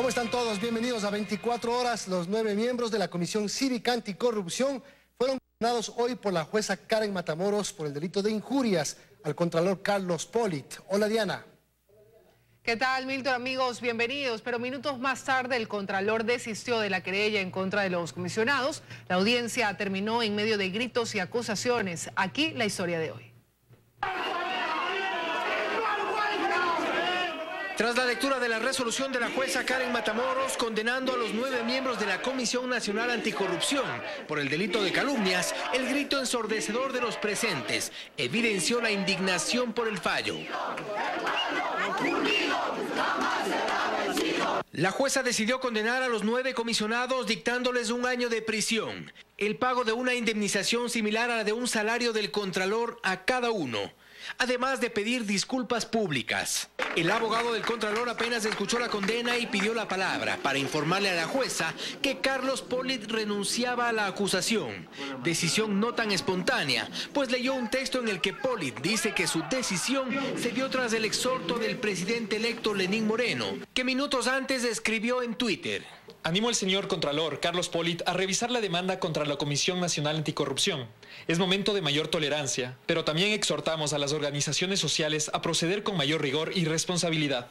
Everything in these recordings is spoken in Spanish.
¿Cómo están todos? Bienvenidos a 24 horas. Los 9 miembros de la Comisión Cívica Anticorrupción fueron condenados hoy por la jueza Karen Matamoros por el delito de injurias al contralor Carlos Pollitt. Hola, Diana. ¿Qué tal, Milton? Amigos, bienvenidos. Pero minutos más tarde el contralor desistió de la querella en contra de los comisionados. La audiencia terminó en medio de gritos y acusaciones. Aquí la historia de hoy. Tras la lectura de la resolución de la jueza Karen Matamoros condenando a los 9 miembros de la Comisión Nacional Anticorrupción por el delito de calumnias, el grito ensordecedor de los presentes evidenció la indignación por el fallo. La jueza decidió condenar a los 9 comisionados dictándoles 1 año de prisión, el pago de una indemnización similar a la de un salario del contralor a cada uno, además de pedir disculpas públicas. El abogado del contralor apenas escuchó la condena y pidió la palabra para informarle a la jueza que Carlos Pollitt renunciaba a la acusación. Decisión no tan espontánea, pues leyó un texto en el que Pollitt dice que su decisión se dio tras el exhorto del presidente electo Lenín Moreno, que minutos antes escribió en Twitter: Animo al señor Contralor Carlos Pollitt a revisar la demanda contra la Comisión Nacional Anticorrupción. Es momento de mayor tolerancia, pero también exhortamos a las organizaciones sociales a proceder con mayor rigor y responsabilidad.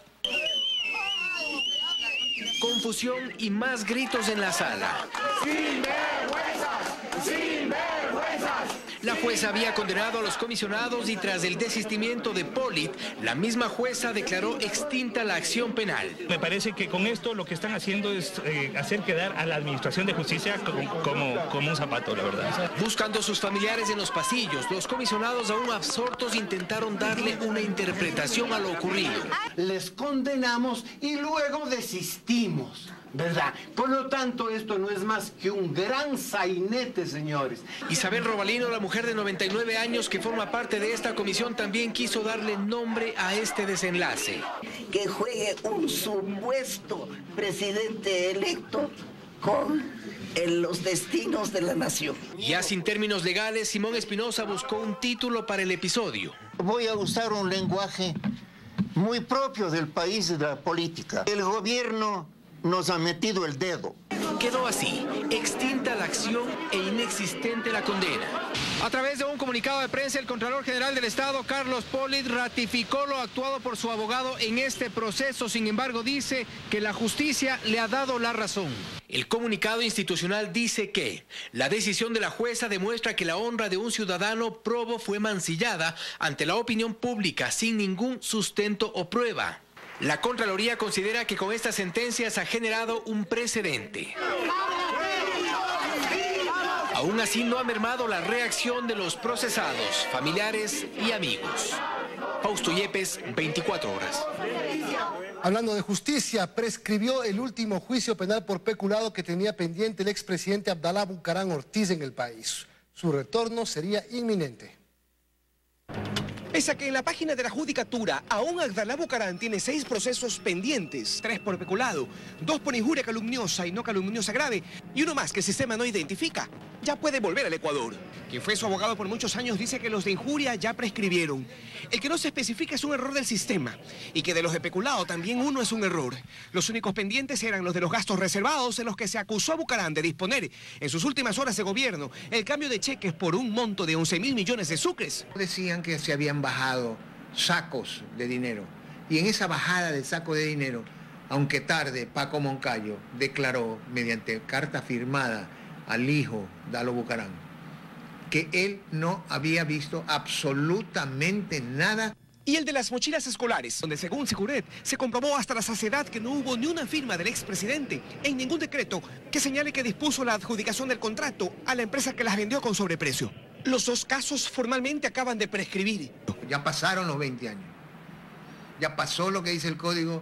Confusión y más gritos en la sala. ¡Sin vergüenzas! ¡Sin vergüenzas! La jueza había condenado a los comisionados y tras el desistimiento de Pollitt, la misma jueza declaró extinta la acción penal. Me parece que con esto lo que están haciendo es hacer quedar a la Administración de Justicia como un zapato, la verdad. Buscando a sus familiares en los pasillos, los comisionados aún absortos intentaron darle una interpretación a lo ocurrido. Les condenamos y luego desistimos, ¿verdad? Por lo tanto, esto no es más que un gran sainete, señores. Isabel Robalino, la mujer de 99 años que forma parte de esta comisión, también quiso darle nombre a este desenlace. Que juegue un supuesto presidente electo con los destinos de la nación. Ya sin términos legales, Simón Espinosa buscó un título para el episodio. Voy a usar un lenguaje muy propio del país y de la política. El gobierno nos ha metido el dedo. Quedó así, extinta la acción e inexistente la condena. A través de un comunicado de prensa, el Contralor General del Estado, Carlos Pollitt, ratificó lo actuado por su abogado en este proceso. Sin embargo, dice que la justicia le ha dado la razón. El comunicado institucional dice que la decisión de la jueza demuestra que la honra de un ciudadano probo fue mancillada ante la opinión pública sin ningún sustento o prueba. La Contraloría considera que con esta sentencia se ha generado un precedente. Aún así no ha mermado la reacción de los procesados, familiares y amigos. Fausto Yepes, 24 horas. Hablando de justicia, prescribió el último juicio penal por peculado que tenía pendiente el expresidente Abdalá Bucaram Ortiz en el país. Su retorno sería inminente. Pese a que en la página de la Judicatura aún Abdalá Bucaram tiene 6 procesos pendientes, 3 por peculado, 2 por injuria calumniosa y no calumniosa grave, y uno más que el sistema no identifica, ya puede volver al Ecuador. Quien fue su abogado por muchos años dice que los de injuria ya prescribieron. El que no se especifica es un error del sistema, y que de los de peculado también uno es un error. Los únicos pendientes eran los de los gastos reservados en los que se acusó a Bucaram de disponer en sus últimas horas de gobierno el cambio de cheques por un monto de 11.000 millones de sucres. Decían que se habían bajado sacos de dinero, y en esa bajada de saco de dinero, aunque tarde, Paco Moncayo declaró mediante carta firmada al hijo Dalo Bucaram que él no había visto absolutamente nada. Y el de las mochilas escolares, donde según Securet se comprobó hasta la saciedad que no hubo ni una firma del expresidente en ningún decreto que señale que dispuso la adjudicación del contrato a la empresa que las vendió con sobreprecio. Los 2 casos formalmente acaban de prescribir. Ya pasaron los 20 años. Ya pasó lo que dice el código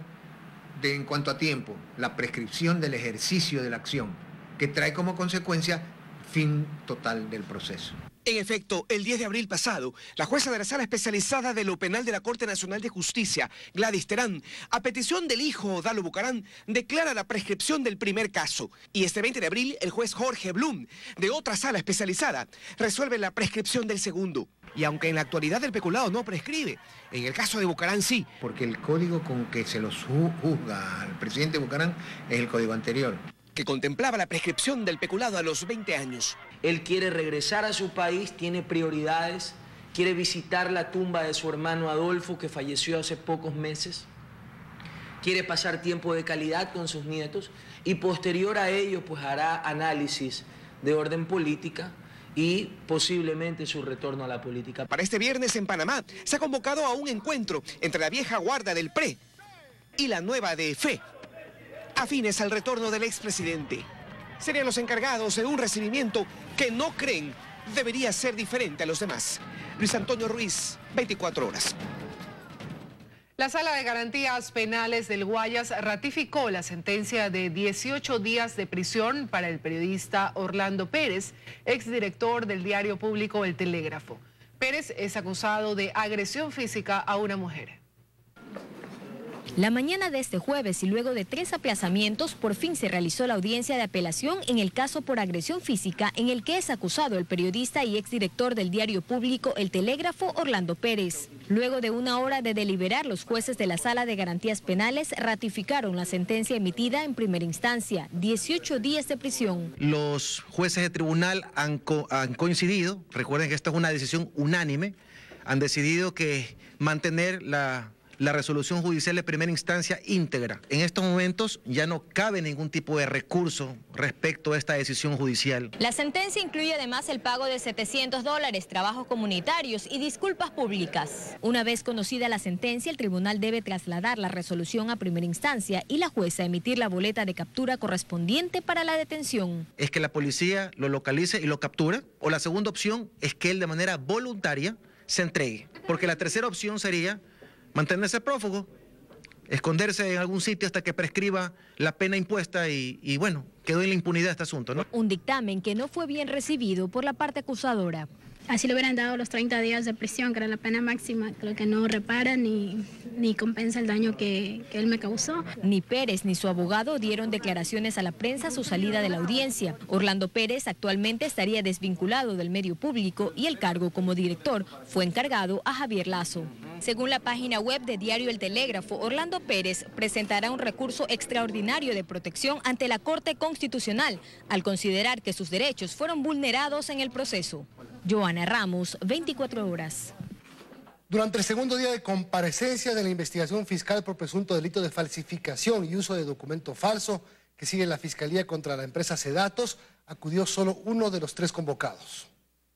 en cuanto a tiempo, la prescripción del ejercicio de la acción, que trae como consecuencia fin total del proceso. En efecto, el 10 de abril pasado, la jueza de la Sala Especializada de lo Penal de la Corte Nacional de Justicia, Gladys Terán, a petición del hijo Dalo Bucaram, declara la prescripción del primer caso. Y este 20 de abril, el juez Jorge Blum, de otra sala especializada, resuelve la prescripción del segundo. Y aunque en la actualidad el peculado no prescribe, en el caso de Bucaram sí. Porque el código con que se los juzga al presidente Bucaram es el código anterior, que contemplaba la prescripción del peculado a los 20 años. Él quiere regresar a su país, tiene prioridades, quiere visitar la tumba de su hermano Adolfo, que falleció hace pocos meses, quiere pasar tiempo de calidad con sus nietos y posterior a ello pues hará análisis de orden política y posiblemente su retorno a la política. Para este viernes en Panamá se ha convocado a un encuentro entre la vieja guardia del PRE y la nueva de FE, afines al retorno del expresidente. Serían los encargados de un recibimiento que no creen debería ser diferente a los demás. Luis Antonio Ruiz, 24 horas. La Sala de Garantías Penales del Guayas ratificó la sentencia de 18 días de prisión para el periodista Orlando Pérez, exdirector del diario público El Telégrafo. Pérez es acusado de agresión física a una mujer. La mañana de este jueves y luego de 3 aplazamientos, por fin se realizó la audiencia de apelación en el caso por agresión física en el que es acusado el periodista y exdirector del diario público El Telégrafo, Orlando Pérez. Luego de 1 hora de deliberar, los jueces de la Sala de Garantías Penales ratificaron la sentencia emitida en primera instancia, 18 días de prisión. Los jueces de tribunal han coincidido, recuerden que esta es una decisión unánime, han decidido que mantener la resolución judicial de primera instancia íntegra. En estos momentos ya no cabe ningún tipo de recurso respecto a esta decisión judicial. La sentencia incluye además el pago de $700, trabajos comunitarios y disculpas públicas. Una vez conocida la sentencia, el tribunal debe trasladar la resolución a primera instancia y la jueza emitir la boleta de captura correspondiente para la detención. Es que la policía lo localice y lo captura, o la segunda opción es que él de manera voluntaria se entregue, porque la tercera opción sería mantenerse prófugo, esconderse en algún sitio hasta que prescriba la pena impuesta y bueno, quedó en la impunidad este asunto, ¿no? Un dictamen que no fue bien recibido por la parte acusadora. Así le hubieran dado los 30 días de prisión, que era la pena máxima, creo que no repara ni compensa el daño que él me causó. Ni Pérez ni su abogado dieron declaraciones a la prensa a su salida de la audiencia. Orlando Pérez actualmente estaría desvinculado del medio público y el cargo como director fue encargado a Javier Lazo. Según la página web de Diario El Telégrafo, Orlando Pérez presentará un recurso extraordinario de protección ante la Corte Constitucional al considerar que sus derechos fueron vulnerados en el proceso. Joana Ramos, 24 horas. Durante el segundo día de comparecencia de la investigación fiscal por presunto delito de falsificación y uso de documento falso que sigue la Fiscalía contra la empresa Sedatos, acudió solo uno de los 3 convocados.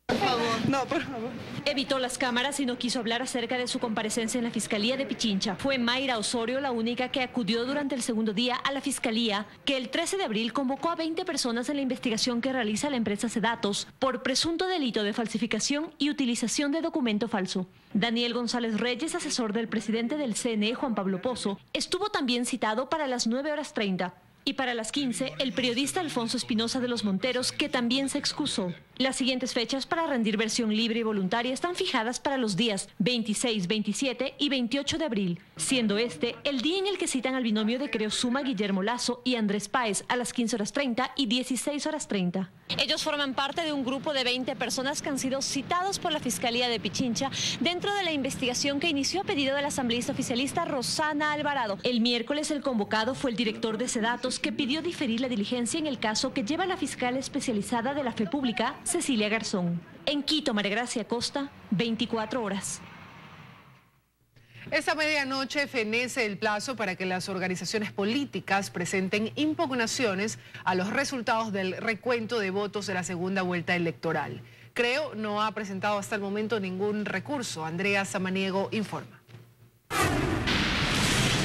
Por favor. No, por favor. Evitó las cámaras y no quiso hablar acerca de su comparecencia en la Fiscalía de Pichincha. Fue Mayra Osorio la única que acudió durante el segundo día a la Fiscalía, que el 13 de abril convocó a 20 personas en la investigación que realiza la empresa Sedatos por presunto delito de falsificación y utilización de documento falso. Daniel González Reyes, asesor del presidente del CNE, Juan Pablo Pozo, estuvo también citado para las 9:30. Y para las 15, el periodista Alfonso Espinosa de los Monteros, que también se excusó. Las siguientes fechas para rendir versión libre y voluntaria están fijadas para los días 26, 27 y 28 de abril, siendo este el día en el que citan al binomio de Creosuma, Guillermo Lazo y Andrés Páez a las 15:30 y 16:30. Ellos forman parte de un grupo de 20 personas que han sido citados por la Fiscalía de Pichincha dentro de la investigación que inició a pedido de la asambleísta oficialista Rosana Alvarado. El miércoles el convocado fue el director de Sedatos, que pidió diferir la diligencia en el caso que lleva la fiscal especializada de la Fe Pública, Cecilia Garzón. En Quito, María Gracia Costa, 24 horas. Esta medianoche fenece el plazo para que las organizaciones políticas presenten impugnaciones a los resultados del recuento de votos de la segunda vuelta electoral. Creo no ha presentado hasta el momento ningún recurso. Andrea Samaniego informa.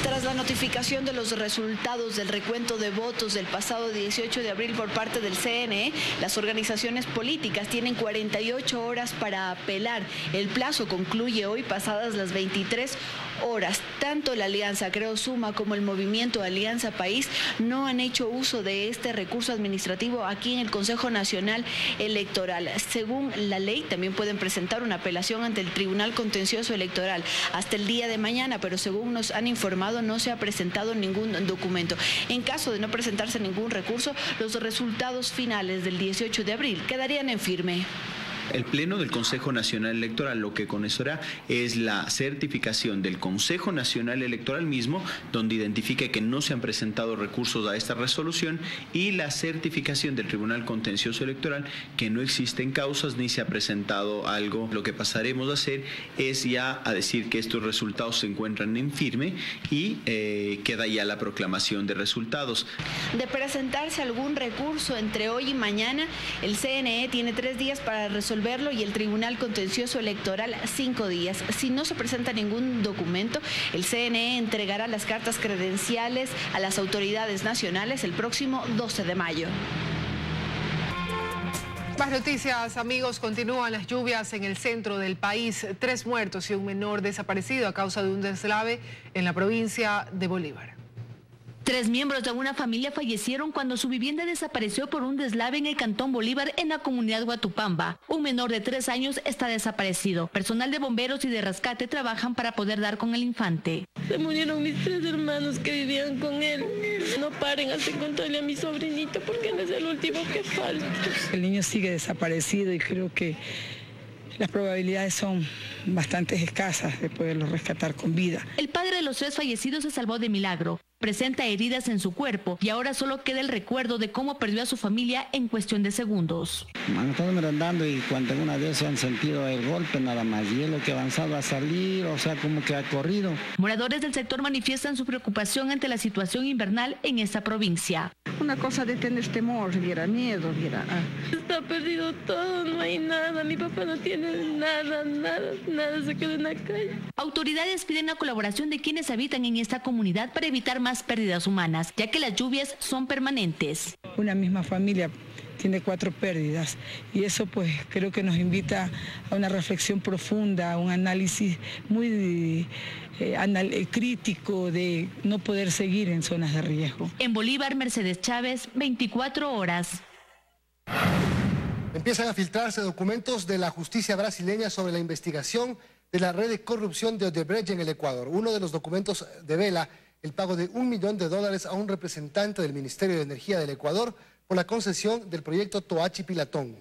Tras la notificación de los resultados del recuento de votos del pasado 18 de abril por parte del CNE, las organizaciones políticas tienen 48 horas para apelar. El plazo concluye hoy pasadas las 23 horas. Tanto la Alianza Creo Suma como el movimiento Alianza País no han hecho uso de este recurso administrativo aquí en el Consejo Nacional Electoral. Según la ley, también pueden presentar una apelación ante el Tribunal Contencioso Electoral hasta el día de mañana, pero según nos han informado no se ha presentado ningún documento. En caso de no presentarse ningún recurso, los resultados finales del 18 de abril quedarían en firme. El Pleno del Consejo Nacional Electoral lo que conocerá es la certificación del Consejo Nacional Electoral mismo, donde identifique que no se han presentado recursos a esta resolución, y la certificación del Tribunal Contencioso Electoral que no existen causas ni se ha presentado algo. Lo que pasaremos a hacer es ya a decir que estos resultados se encuentran en firme y queda ya la proclamación de resultados. De presentarse algún recurso entre hoy y mañana, el CNE tiene 3 días para resolverlo y el Tribunal Contencioso Electoral 5 días. Si no se presenta ningún documento, el CNE entregará las cartas credenciales a las autoridades nacionales el próximo 12 de mayo. Más noticias, amigos. Continúan las lluvias en el centro del país. 3 muertos y un menor desaparecido a causa de un deslave en la provincia de Bolívar. 3 miembros de una familia fallecieron cuando su vivienda desapareció por un deslave en el Cantón Bolívar, en la comunidad Huatupamba. Un menor de 3 años está desaparecido. Personal de bomberos y de rescate trabajan para poder dar con el infante. Se murieron mis 3 hermanos que vivían con él. No paren hasta encontrarle a mi sobrinito porque él es el último que falta. El niño sigue desaparecido y creo que las probabilidades son bastante escasas de poderlo rescatar con vida. El padre de los 3 fallecidos se salvó de milagro. Presenta heridas en su cuerpo y ahora solo queda el recuerdo de cómo perdió a su familia en cuestión de segundos. Han estado merendando y cuando una vez han sentido el golpe nada más y es lo que ha avanzado a salir, o sea, como que ha corrido. Moradores del sector manifiestan su preocupación ante la situación invernal en esta provincia. Una cosa de tener temor, viera miedo, viera. Está perdido todo, no hay nada, mi papá no tiene nada, se quedó en la calle. Autoridades piden la colaboración de quienes habitan en esta comunidad para evitar más pérdidas humanas, ya que las lluvias son permanentes. Una misma familia tiene 4 pérdidas y eso pues creo que nos invita a una reflexión profunda, a un análisis muy crítico de no poder seguir en zonas de riesgo. En Bolívar, Mercedes Chávez, 24 horas. Empiezan a filtrarse documentos de la justicia brasileña sobre la investigación de la red de corrupción de Odebrecht en el Ecuador. Uno de los documentos devela el pago de $1 millón a un representante del Ministerio de Energía del Ecuador por la concesión del proyecto Toachi Pilatón.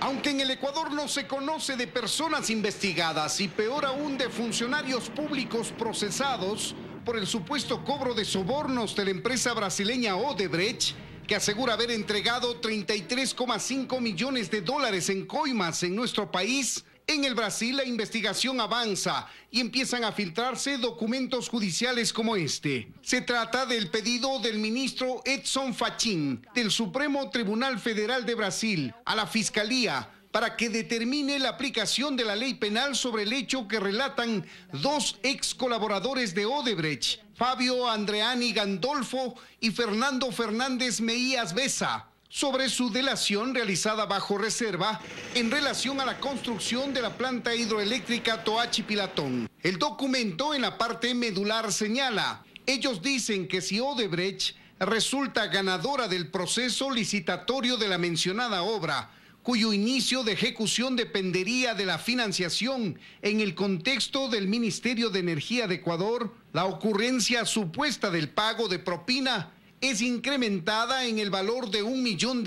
Aunque en el Ecuador no se conoce de personas investigadas y peor aún de funcionarios públicos procesados por el supuesto cobro de sobornos de la empresa brasileña Odebrecht, que asegura haber entregado $33,5 millones en coimas en nuestro país, en el Brasil la investigación avanza y empiezan a filtrarse documentos judiciales como este. Se trata del pedido del ministro Edson Fachin del Supremo Tribunal Federal de Brasil a la Fiscalía para que determine la aplicación de la ley penal sobre el hecho que relatan 2 ex colaboradores de Odebrecht, Fabio Andreani Gandolfo y Fernando Fernández Meías Besa, sobre su delación realizada bajo reserva en relación a la construcción de la planta hidroeléctrica Toachi Pilatón. El documento en la parte medular señala: ellos dicen que si Odebrecht resulta ganadora del proceso licitatorio de la mencionada obra, cuyo inicio de ejecución dependería de la financiación en el contexto del Ministerio de Energía de Ecuador, la ocurrencia supuesta del pago de propina es incrementada en el valor de $1 millón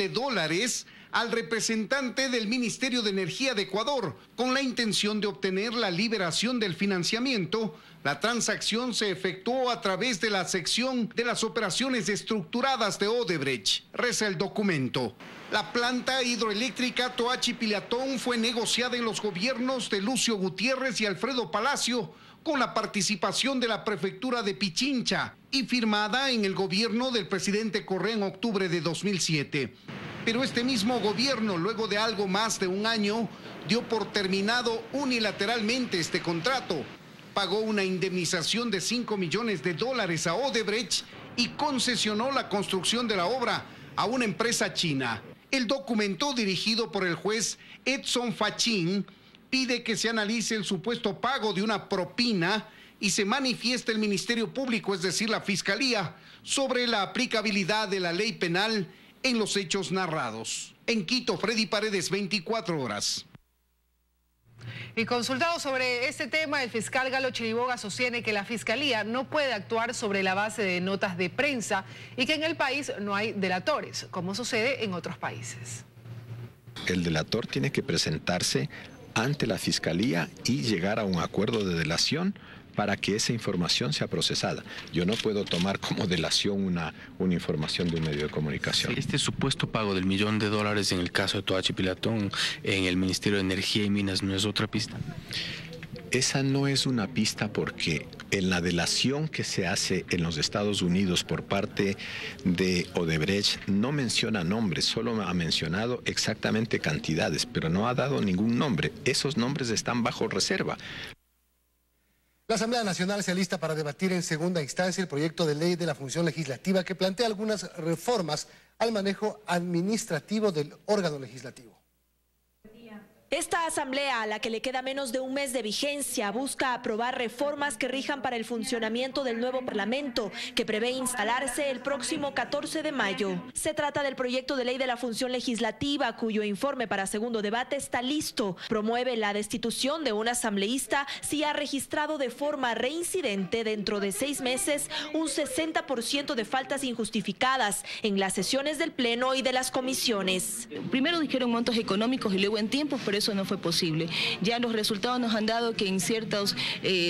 al representante del Ministerio de Energía de Ecuador, con la intención de obtener la liberación del financiamiento. La transacción se efectuó a través de la sección de las operaciones estructuradas de Odebrecht, reza el documento. La planta hidroeléctrica Toachi Pilatón fue negociada en los gobiernos de Lucio Gutiérrez y Alfredo Palacio, con la participación de la prefectura de Pichincha y firmada en el gobierno del presidente Correa en octubre de 2007. Pero este mismo gobierno, luego de algo más de un año, dio por terminado unilateralmente este contrato. pagó una indemnización de $5 millones a Odebrecht y concesionó la construcción de la obra a una empresa china. El documento, dirigido por el juez Edson Fachin, pide que se analice el supuesto pago de una propina y se manifieste el Ministerio Público, es decir, la Fiscalía, sobre la aplicabilidad de la ley penal en los hechos narrados. En Quito, Freddy Paredes, 24 horas. Y consultado sobre este tema, el fiscal Galo Chiriboga sostiene que la Fiscalía no puede actuar sobre la base de notas de prensa y que en el país no hay delatores, como sucede en otros países. El delator tiene que presentarse ante la Fiscalía y llegar a un acuerdo de delación para que esa información sea procesada. Yo no puedo tomar como delación una información de un medio de comunicación. Este supuesto pago del $1 millón en el caso de Toachi Pilatón en el Ministerio de Energía y Minas, ¿no es otra pista? Esa no es una pista porque en la delación que se hace en los Estados Unidos por parte de Odebrecht no menciona nombres, solo ha mencionado exactamente cantidades, pero no ha dado ningún nombre. Esos nombres están bajo reserva. La Asamblea Nacional se alista para debatir en segunda instancia el proyecto de ley de la función legislativa que plantea algunas reformas al manejo administrativo del órgano legislativo. Esta asamblea, a la que le queda menos de un mes de vigencia, busca aprobar reformas que rijan para el funcionamiento del nuevo Parlamento, que prevé instalarse el próximo 14 de mayo. Se trata del proyecto de ley de la función legislativa, cuyo informe para segundo debate está listo. Promueve la destitución de un asambleísta si ha registrado de forma reincidente dentro de 6 meses un 60% de faltas injustificadas en las sesiones del Pleno y de las comisiones. Primero dijeron montos económicos y luego en tiempos, pero eso no fue posible. Ya los resultados nos han dado que en ciertos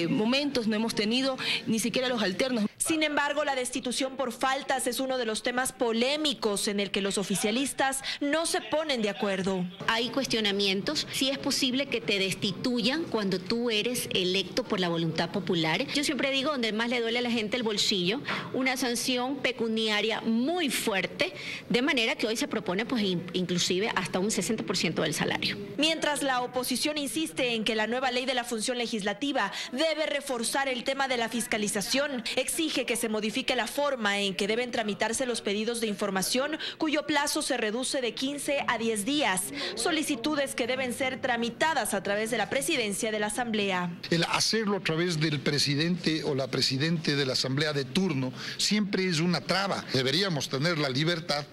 momentos no hemos tenido ni siquiera los alternos. Sin embargo, la destitución por faltas es uno de los temas polémicos en el que los oficialistas no se ponen de acuerdo. Hay cuestionamientos, si es posible que te destituyan cuando tú eres electo por la voluntad popular. Yo siempre digo, donde más le duele a la gente el bolsillo, una sanción pecuniaria muy fuerte, de manera que hoy se propone pues inclusive hasta un 60% del salario. Mientras la oposición insiste en que la nueva ley de la función legislativa debe reforzar el tema de la fiscalización, exige que se modifique la forma en que deben tramitarse los pedidos de información, cuyo plazo se reduce de 15 a 10 días. Solicitudes que deben ser tramitadas a través de la presidencia de la Asamblea. El hacerlo a través del presidente o la presidente de la Asamblea de turno siempre es una traba. Deberíamos tener la libertad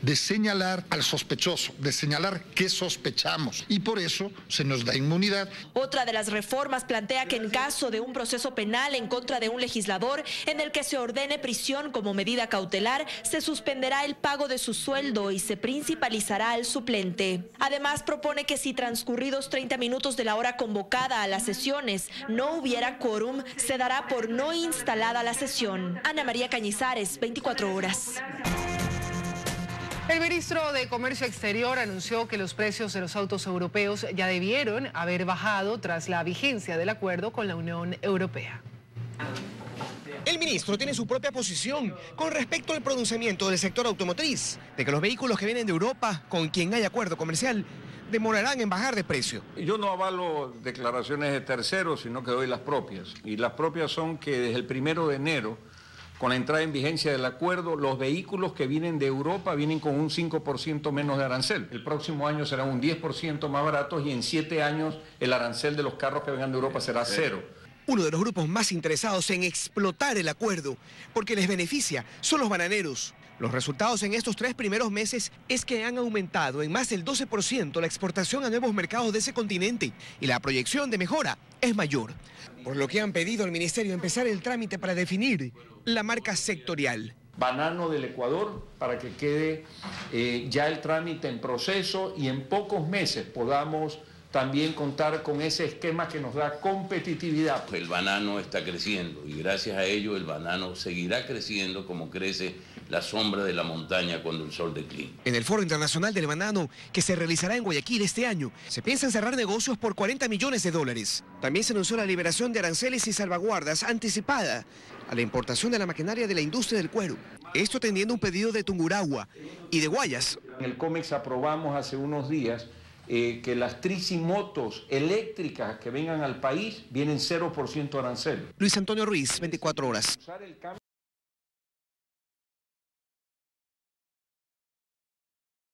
de señalar al sospechoso, de señalar qué sospechamos, y por eso se nos da inmunidad. Otra de las reformas plantea que en caso de un proceso penal en contra de un legislador en el que se ordene prisión como medida cautelar, se suspenderá el pago de su sueldo y se principalizará al suplente. Además, propone que si transcurridos 30 minutos de la hora convocada a las sesiones no hubiera quórum, se dará por no instalada la sesión. Ana María Cañizares, 24 horas. El ministro de Comercio Exterior anunció que los precios de los autos europeos ya debieron haber bajado tras la vigencia del acuerdo con la Unión Europea. El ministro tiene su propia posición con respecto al pronunciamiento del sector automotriz, de que los vehículos que vienen de Europa, con quien hay acuerdo comercial, demorarán en bajar de precio. Yo no avalo declaraciones de terceros, sino que doy las propias. Y las propias son que desde el 1 de enero, con la entrada en vigencia del acuerdo, los vehículos que vienen de Europa vienen con un 5% menos de arancel. El próximo año serán un 10% más baratos y en 7 años el arancel de los carros que vengan de Europa será 0. Uno de los grupos más interesados en explotar el acuerdo, porque les beneficia, son los bananeros. Los resultados en estos 3 primeros meses es que han aumentado en más del 12% la exportación a nuevos mercados de ese continente y la proyección de mejora es mayor. Por lo que han pedido al Ministerio empezar el trámite para definir la marca sectorial. Banano del Ecuador para que quede ya el trámite en proceso y en pocos meses podamos también contar con ese esquema que nos da competitividad. El banano está creciendo y gracias a ello el banano seguirá creciendo como crece la sombra de la montaña cuando el sol declina. En el Foro Internacional del Banano, que se realizará en Guayaquil este año, se piensa cerrar negocios por $40 millones. También se anunció la liberación de aranceles y salvaguardas anticipada a la importación de la maquinaria de la industria del cuero. Esto atendiendo un pedido de Tungurahua y de Guayas. En el COMEX aprobamos hace unos días que las tricimotos eléctricas que vengan al país vienen 0% arancel. Luis Antonio Ruiz, 24 horas.